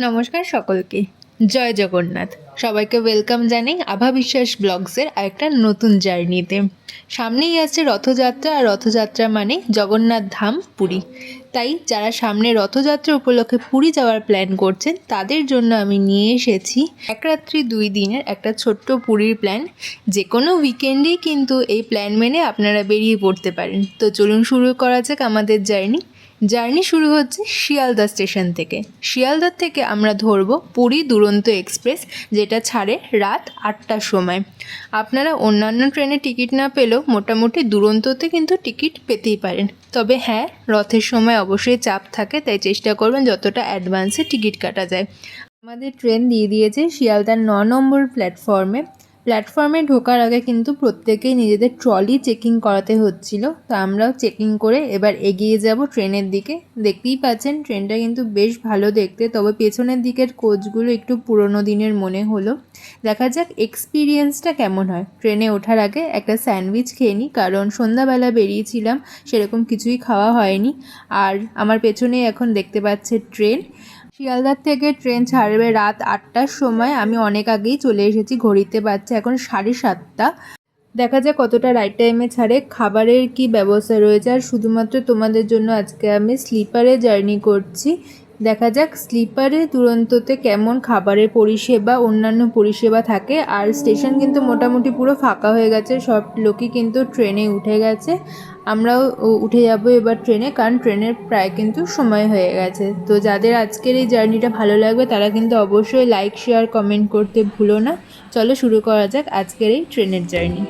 নমস্কার সকলকে, জয় জগন্নাথ। সবাইকে ওয়েলকাম জানাই আভা বিশ্বাস ব্লগসের আরেকটা নতুন জার্নিতে। সামনেই আছে রথযাত্রা, আর রথযাত্রা মানে জগন্নাথ ধাম পুরী। তাই যারা সামনে রথযাত্রা উপলক্ষে পুরী যাওয়ার প্ল্যান করছেন তাদের জন্য আমি নিয়ে এসেছি এক রাত্রি 2 দিনের একটা ছোট্ট পুরীর প্ল্যান। যে কোনো উইকেন্ডেই কিন্তু এই প্ল্যান মেনে আপনারা বেরিয়ে পড়তে পারেন। তো চলুন শুরু করা যাক আমাদের জার্নি শুরু হচ্ছে শিয়ালদা স্টেশন থেকে। শিয়ালদা থেকে আমরা ধরব পুরী দুরন্ত এক্সপ্রেস, যেটা ছাড়ে রাত 8টার সময়। আপনারা অন্যান্য ট্রেনে টিকিট না পেলেও মোটামুটি দুরন্ততে কিন্তু টিকিট পেতেই পারেন। তবে হ্যাঁ, রথের সময় অবশ্যই চাপ থাকে, তাই চেষ্টা করবেন যতটা অ্যাডভান্সে টিকিট কাটা যায়। আমাদের ট্রেন দিয়ে দিয়েছে শিয়ালদার 9 নম্বর প্ল্যাটফর্মে ঢোকার আগে কিন্তু প্রত্যেকেই নিজেদের ট্রলি চেকিং করাতে হচ্ছিল। তো আমরাও চেকিং করে এবার এগিয়ে যাব ট্রেনের দিকে। দেখতেই পাচ্ছেন ট্রেনটা কিন্তু বেশ ভালো দেখতে, তবে পেছনের দিকের কোচগুলো একটু পুরনো দিনের মনে হলো। দেখা যাক এক্সপিরিয়েন্সটা কেমন হয়। ট্রেনে ওঠার আগে একটা স্যান্ডউইচ খেয়ে নিই, কারণ সন্ধ্যাবেলা বেরিয়েছিলাম, সেরকম কিছুই খাওয়া হয়নি। আর আমার পেছনে এখন দেখতে পাচ্ছে ট্রেন। শিয়ালদার থেকে ট্রেন ছাড়বে রাত 8টার সময়। আমি অনেক আগেই চলে এসেছি, ঘড়িতে বাজছে এখন 7:30। দেখা যাক কতটা রাইট টাইমে ছাড়ে, খাবারের কি ব্যবস্থা রয়েছে। আর শুধুমাত্র তোমাদের জন্য আজকে আমি স্লিপারে জার্নি করছি। দেখা যাক স্লিপারে দুরন্ততে কেমন খাবারের পরিষেবা, অন্যান্য পরিষেবা থাকে। আর স্টেশন কিন্তু মোটামুটি পুরো ফাঁকা হয়ে গেছে, সব লোকই কিন্তু ট্রেনে উঠে গেছে। আমরাও উঠে যাব এবার ট্রেনে, কারণ ট্রেনের প্রায় কিন্তু সময় হয়ে গেছে। তো যাদের আজকের এই জার্নিটা ভালো লাগবে তারা কিন্তু অবশ্যই লাইক, শেয়ার, কমেন্ট করতে ভুলো না। চলো শুরু করা যাক আজকের এই ট্রেনের জার্নি।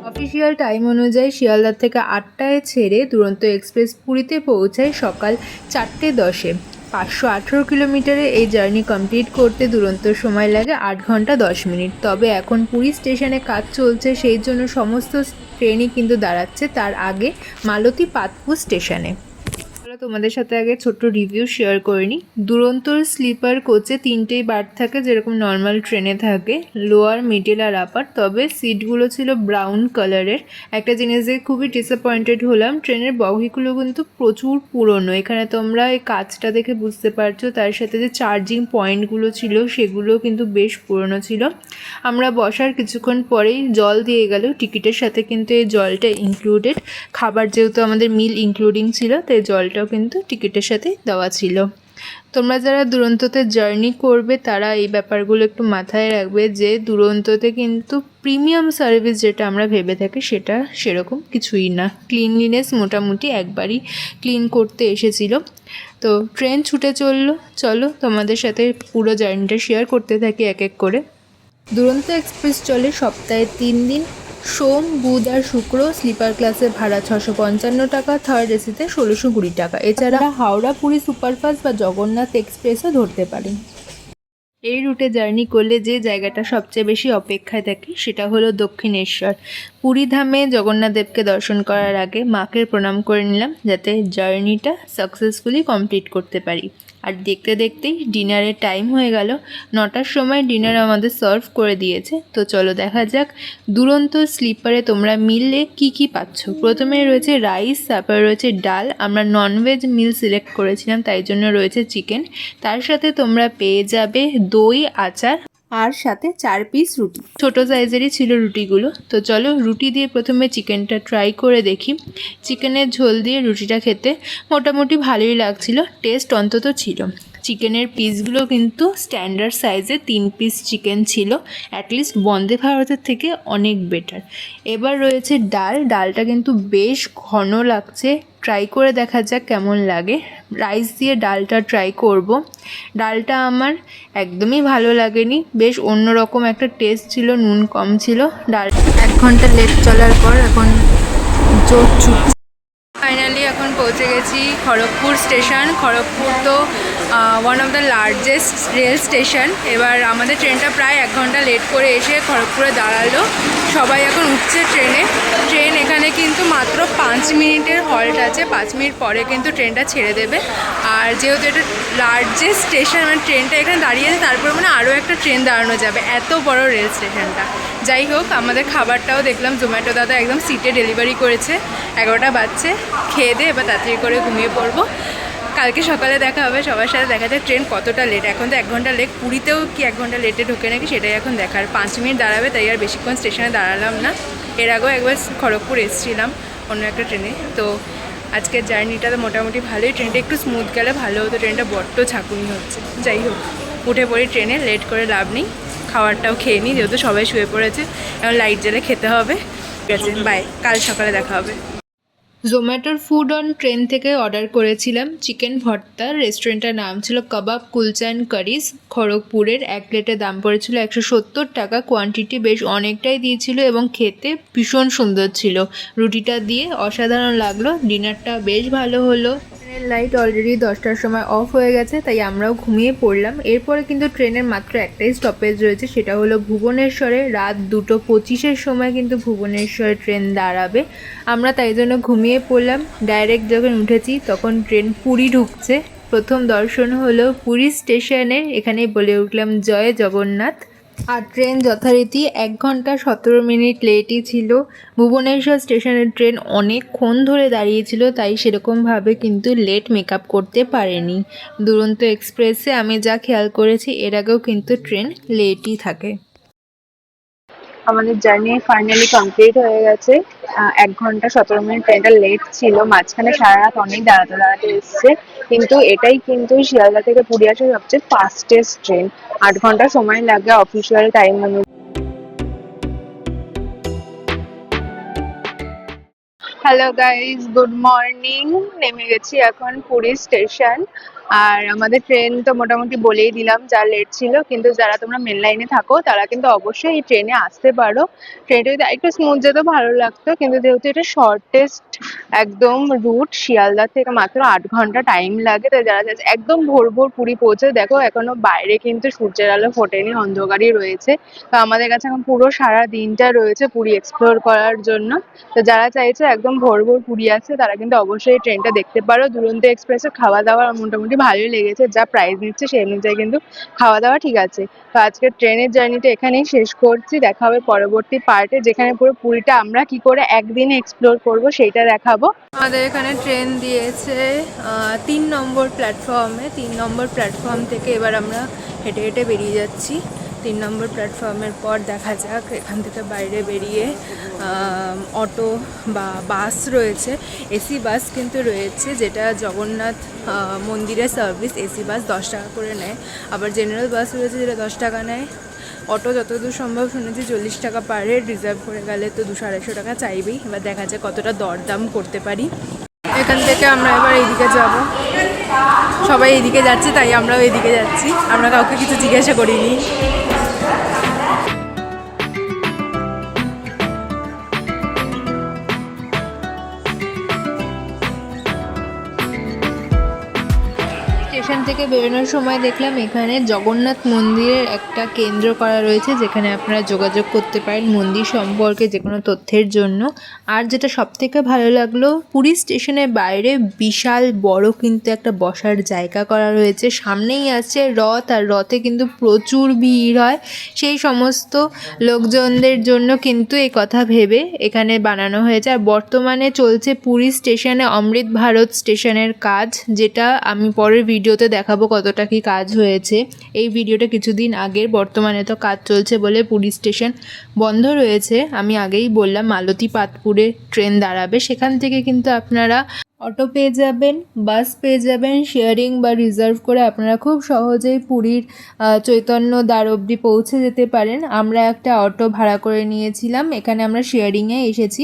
অফিসিয়াল টাইম অনুযায়ী শিয়ালদা থেকে 8টায় ছেড়ে দুরন্ত এক্সপ্রেস পুরীতে পৌঁছায় সকাল 4:10-এ। 518 কিলোমিটারে এই জার্নি কমপ্লিট করতে দুরন্তর সময় লাগে 8 ঘন্টা 10 মিনিট। তবে এখন পুরী স্টেশনে কাজ চলছে, সেই জন্য সমস্ত ট্রেনই কিন্তু দাঁড়াচ্ছে তার আগে মালতী পাতপুর স্টেশনে। তোমাদের সাথে আগে ছোট্ট রিভিউ শেয়ার করে নিই। দুরন্তর স্লিপার কোচে 3টেই বার্থ থাকে, যেরকম নর্মাল ট্রেনে থাকে, লোয়ার, মিডল আর আপার। তবে সিটগুলো ছিল ব্রাউন কালারের। একটা জিনিসে খুবই ডিসঅ্যাপয়েন্টেড হলাম, ট্রেনের বগিগুলো কিন্তু প্রচুর পুরনো। এখানে তোমরা এই কাজটা দেখে বুঝতে পারছো। তার সাথে যে চার্জিং পয়েন্টগুলো ছিল সেগুলো কিন্তু বেশ পুরনো ছিল। আমরা বসার কিছুক্ষণ পরেই জল দিয়ে গেল, টিকিটের সাথে কিন্তু এই জলটা ইনক্লুডেড। খাবার যেহেতু আমাদের মিল ইনক্লুডিং ছিল, তাই জলটাও কিন্তু টিকিটের সাথে দেওয়া ছিল। তোমরা যারা দুরন্ততে জার্নি করবে তারা এই ব্যাপারগুলো একটু মাথায় রাখবে, যে দুরন্ততে কিন্তু প্রিমিয়াম সার্ভিস যেটা আমরা ভেবে থাকি সেটা সেরকম কিছুই না। ক্লিনলিনেস মোটামুটি একবারই ক্লিন করতে এসেছিল। তো ট্রেন ছুটে চলো তোমাদের সাথে পুরো জার্নিটা শেয়ার করতে থাকি এক এক করে। দুরন্ত এক্সপ্রেস চলে সপ্তাহে 3 দিন, সোম, বুধ আর শুক্র। স্লিপার ক্লাসের ভাড়া 655 টাকা, থার্ড এসিতে 1620 টাকা। এছাড়া হাওড়া পুরী সুপারফাস্ট বা জগন্নাথ এক্সপ্রেসও ধরতে পারেন। এই রুটে জার্নি করলে যে জায়গাটা সবচেয়ে বেশি অপেক্ষায় থাকে সেটা হলো দক্ষিণেশ্বর। পুরী ধামে জগন্নাথ দেবকে দর্শন করার আগে মাকে প্রণাম করে নিলাম, যাতে জার্নিটা সাকসেসফুলি কমপ্লিট করতে পারি। আর দেখতে দেখতেই ডিনারের টাইম হয়ে গেল। 9টার সময় ডিনার আমাদের সার্ভ করে দিয়েছে। তো চলো দেখা যাক দুরন্ত স্লিপারে তোমরা মিলে কি পাচ্ছ। প্রথমে রয়েছে রাইস, তারপরে রয়েছে ডাল। আমরা ননভেজ মিল সিলেক্ট করেছিলাম, তাই জন্য রয়েছে চিকেন। তার সাথে তোমরা পেয়ে যাবে দই, আচার আর সাথে 4 পিস রুটি। ছোটো সাইজেরই ছিল রুটিগুলো। তো চলো রুটি দিয়ে প্রথমে চিকেনটা ট্রাই করে দেখি। চিকেনের ঝোল দিয়ে রুটিটা খেতে মোটামুটি ভালোই লাগছিল, টেস্ট অন্তত ছিল। চিকেনের পিসগুলো কিন্তু স্ট্যান্ডার্ড সাইজে 3 পিস চিকেন ছিল, অ্যাটলিস্ট বন্দে ভারতের থেকে অনেক বেটার। এবার রয়েছে ডালটা কিন্তু বেশ ঘন লাগছে, ট্রাই করে দেখা যাক কেমন লাগে। রাইস দিয়ে ডালটা ট্রাই করব। ডালটা আমার একদমই ভালো লাগেনি, বেশ অন্যরকম একটা টেস্ট ছিল, নুন কম ছিল। ডাল 1 ঘন্টা লেট চলার পর এখন জোর ছুটছে। ফাইনালি এখন পৌঁছে গেছি খড়গপুর স্টেশন। খড়গপুর তো one of the largest rail station. এবার আমাদের ট্রেনটা প্রায় 1 ঘন্টা লেট করে এসে খড়গপুরে দাঁড়ালো। সবাই এখন উঠছে ট্রেনে। ট্রেন এখানে কিন্তু মাত্র 5 মিনিটের হল্ট আছে, 5 মিনিট পরে কিন্তু ট্রেনটা ছেড়ে দেবে। আর যেহেতু এটা লার্জেস্ট স্টেশন, মানে ট্রেনটা এখানে দাঁড়িয়েছে, তারপর মানে আরও একটা ট্রেন দাঁড়ানো যাবে, এত বড় রেল স্টেশনটা। যাই হোক, আমাদের খাবারটাও দেখলাম জোম্যাটো দাদা একদম সিটে ডেলিভারি করেছে। 11টা বাজছে, খেয়ে দিয়ে এবার তাড়াতাড়ি করে ঘুমিয়ে পড়বো। কালকে সকালে দেখা হবে, সবার সাথে দেখা যায় ট্রেন কতটা লেট। এখন তো 1 ঘন্টা লেট, পুরীতেও কি 1 ঘন্টা লেটে ঢোকে নাকি সেটাই এখন দেখার। 5 মিনিট দাঁড়াবে, তাই আর বেশিক্ষণ স্টেশনে দাঁড়ালাম না। এর আগেও একবার খড়গপুর এসেছিলাম অন্য একটা ট্রেনে। তো আজকের জার্নিটা তো মোটামুটি ভালোই, ট্রেনটা একটু স্মুথ গেলে ভালো হতো, ট্রেনটা বড্ড ঝাঁকুনি হচ্ছে। যাই হোক, উঠে পড়ি ট্রেনে, লেট করে লাভ নেই। খাবারটাও খেয়ে নিই, যেহেতু সবাই শুয়ে পড়েছে, এখন লাইট জ্বেলে খেতে হবে। ঠিক আছে, বাই, কাল সকালে দেখা হবে। জোম্যাটোর ফুড অন ট্রেন থেকে অর্ডার করেছিলাম চিকেন ভর্তা। রেস্টুরেন্টের নাম ছিল কাবাব কুলচা অ্যান্ড কারিজ, খড়গপুরের। 1 প্লেটের দাম পড়েছিল 170 টাকা। কোয়ান্টিটি বেশ অনেকটাই দিয়েছিল এবং খেতে ভীষণ সুন্দর ছিল। রুটিটা দিয়ে অসাধারণ লাগলো। ডিনারটা বেশ ভালো হলো। ট্রেনের লাইট অলরেডি 10টার সময় অফ হয়ে গেছে, তাই আমরাও ঘুমিয়ে পড়লাম। এরপরে কিন্তু ট্রেনের মাত্র একটাই স্টপেজ রয়েছে, সেটা হলো ভুবনেশ্বরে। রাত 2:25-এর সময় কিন্তু ভুবনেশ্বরে ট্রেন দাঁড়াবে। আমরা তাই জন্য ঘুমিয়ে পড়লাম। ডাইরেক্ট যখন উঠেছি তখন ট্রেন পুরী ঢুকছে। প্রথম দর্শন হলো পুরী স্টেশনের, এখানেই বলে উঠলাম জয় জগন্নাথ। আর ট্রেন যথারীতি 1 ঘন্টা 17 মিনিট লেটই ছিল। ভুবনেশ্বর স্টেশনের ট্রেন অনেকক্ষণ ধরে দাঁড়িয়েছিল, তাই সেরকমভাবে কিন্তু লেট মেকআপ করতে পারেনি। দুরন্ত এক্সপ্রেসে আমি যা খেয়াল করেছি, এর আগেও কিন্তু ট্রেন লেটই থাকে। আমাদের জার্নি ফাইনালি কমপ্লিট হয়ে গেছে। 1 ঘন্টা 17 মিনিট ট্রেনটা লেট ছিল, মাঝখানে সারা রাত অনেক দাঁড়াতে এসছে। কিন্তু এটাই কিন্তু শিয়ালদা থেকে পুরী আসা সবচেয়ে ফাস্টেস্ট ট্রেন। 8 ঘন্টা সময় লাগে অফিসিয়াল টাইম অনুযায়ী। Hello guys, good morning. নেমে গেছি এখন পুরী স্টেশন। আর আমাদের ট্রেন তো মোটামুটি বলেই দিলাম যা লেট ছিল, কিন্তু যারা তোমরা মেন লাইনে থাকো তারা কিন্তু অবশ্যই এই ট্রেনে আসতে পারো। ট্রেনটা যদি একটু স্মুথ যেত ভালো লাগতো, কিন্তু যেহেতু এটা শর্টেস্ট একদম রুট, শিয়ালদা থেকে মাত্র 8 ঘন্টা টাইম লাগে। তাই যারা যাচ্ছে একদম ভোর ভোর পুরী পৌঁছে, দেখো এখনো বাইরে কিন্তু সূর্যের আলো ফোটেনি, অন্ধকারই রয়েছে। তো আমাদের কাছে এখন পুরো সারা দিনটা রয়েছে পুরী এক্সপ্লোর করার জন্য। তো যারা চাইছে একদম ভোর ভোর পুরী আসছে, তারা কিন্তু অবশ্যই ট্রেনটা দেখতে পারো। দুরন্ত এক্সপ্রেসে খাওয়া দাওয়া মোটামুটি ভালোই লেগেছে, যা প্রাইস নিচ্ছে সেই অনুযায়ী কিন্তু খাওয়া দাওয়া ঠিক আছে। তো আজকের ট্রেনের জার্নিটা এখানেই শেষ করছি। দেখা হবে পরবর্তী পার্টে, যেখানে পুরো পুরীটা আমরা কি করে একদিনে এক্সপ্লোর করব সেইটা দেখাবো। আমাদের এখানে ট্রেন দিয়েছে 3 নম্বর প্ল্যাটফর্মে। 3 নম্বর প্ল্যাটফর্ম থেকে এবার আমরা হেঁটে হেঁটে বেরিয়ে যাচ্ছি। 3 নম্বর প্ল্যাটফর্মের পর দেখা যাক, এখান থেকে বাইরে বেরিয়ে অটো বা বাস রয়েছে। এসি বাস কিন্তু রয়েছে, যেটা জগন্নাথ মন্দিরের সার্ভিস। এসি বাস 10 টাকা করে নেয়। আবার জেনারেল বাস রয়েছে, যেটা 10 টাকা নেয়। অটো যতদূর সম্ভব শুনেছি 40 টাকা পার হেড, রিজার্ভ করে গেলে তো 200-250 টাকা চাইবেই। এবার দেখা যায় কতটা দরদাম করতে পারি। এখান থেকে আমরা এবার এইদিকে যাব। সবাই এইদিকে যাচ্ছে, তাই আমরাও এইদিকে যাচ্ছি। আমরা কাউকে কিছু জিজ্ঞাসা করিনি। স্টেশন থেকে বেরোনোর সময় দেখলাম এখানে জগন্নাথ মন্দিরের একটা কেন্দ্র করা রয়েছে, যেখানে আপনারা যোগাযোগ করতে পারেন মন্দির সম্পর্কে যে কোনো তথ্যের জন্য। আর যেটা সবথেকে ভালো লাগলো, পুরী স্টেশনের বাইরে বিশাল বড় কিন্তু একটা বসার জায়গা করা রয়েছে। সামনেই আছে রথ, আর রথে কিন্তু প্রচুর ভিড় হয়। সেই সমস্ত লোকজনদের জন্য কিন্তু এই কথা ভেবে এখানে বানানো হয়েছে। আর বর্তমানে চলছে পুরী স্টেশনে অমৃত ভারত স্টেশনের কাজ, যেটা আমি পরের ভিডিওতে দেখাবো কতটা কি কাজ হয়েছে। এই ভিডিওটা কিছুদিন আগের, বর্তমানে তো কাজ চলছে বলে পুরী স্টেশন বন্ধ রয়েছে। আমি আগেই বললাম মালতী পাতপুরে ট্রেন দাঁড়াবে, সেখান থেকে কিন্তু আপনারা অটো পেয়ে যাবেন, বাস পেয়ে যাবেন। শেয়ারিং বা রিজার্ভ করে আপনারা খুব সহজেই পুরীর চৈতন্য দ্বার অবধি পৌঁছে যেতে পারেন। আমরা একটা অটো ভাড়া করে নিয়েছিলাম, এখানে আমরা শেয়ারিংয়ে এসেছি।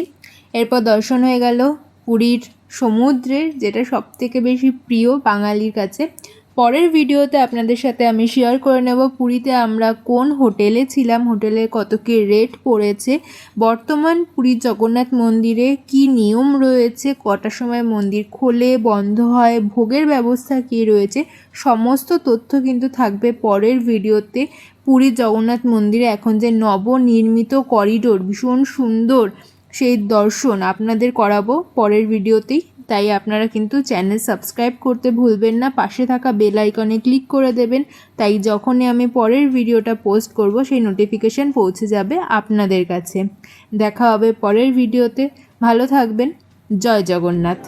এরপর দর্শন হয়ে গেল পুরীর সমুদ্রের, যেটা সবথেকে বেশি প্রিয় বাঙালির কাছে। পরের ভিডিওতে আপনাদের সাথে আমি শেয়ার করে নেব পুরীতে আমরা কোন হোটেলে ছিলাম, হোটেলে কত কি রেট পড়েছে, বর্তমান পুরীর জগন্নাথ মন্দিরে কি নিয়ম রয়েছে, কটার সময় মন্দির খোলে বন্ধ হয়, ভোগের ব্যবস্থা কী রয়েছে, সমস্ত তথ্য কিন্তু থাকবে পরের ভিডিওতে। পুরীর জগন্নাথ মন্দিরে এখন যে নবনির্মিত করিডোর, ভীষণ সুন্দর, সেই দর্শন আপনাদের করাবো পরের ভিডিওতেই। তাই আপনারা কিন্তু চ্যানেল সাবস্ক্রাইব করতে ভুলবেন না, পাশে থাকা বেল আইকনে ক্লিক করে দেবেন, তাই যখনই আমি পরের ভিডিওটা পোস্ট করব সেই নোটিফিকেশান পৌঁছে যাবে আপনাদের কাছে। দেখা হবে পরের ভিডিওতে, ভালো থাকবেন। জয় জগন্নাথ।